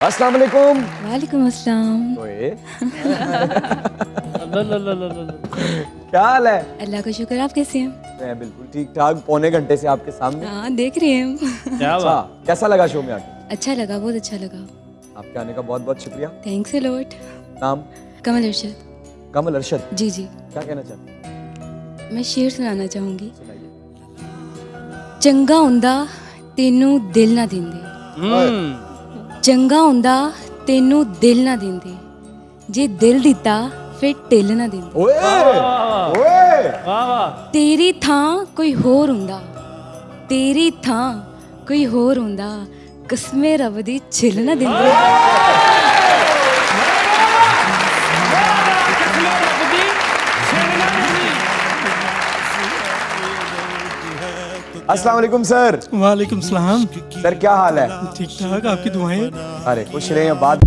अस्सलाम वालेकुम। वालेकुम अस्सलाम। ओए क्या हाल है? अल्लाह का शुक्र, आप कैसे हैं? मैं बिल्कुल ठीक ठाक, पौने घंटे से आपके सामने। हाँ, देख रहे हैं हम। क्या अच्छा, कैसा लगा शो में आके? अच्छा लगा, बहुत अच्छा लगा। आपके आने का बहुत बहुत शुक्रिया। Thanks a lot. नाम? कमल अरशद। कमल अरशद। जी जी, क्या कहना चाहते हैं? मैं शेर सुनाना चाहूँगी। सुनाइए। चंगा हुंदा तेनू दिल ना दिंदे, चंगा हुंदा तेनू दिल ना दिंदे, जे दिल दिता फिर ढिल ना दिंदे। ओए ओए वाह वाह। तेरी थां कोई होर हुंदा, तेरी थां कोई होर हुंदा, कसमे रब दी छिल ना दिंदे। अस्सलाम वालेकुम सर। वालेकुम सलाम। सर क्या हाल है? ठीक ठाक, आपकी दुआएं। अरे खुश रहे, बात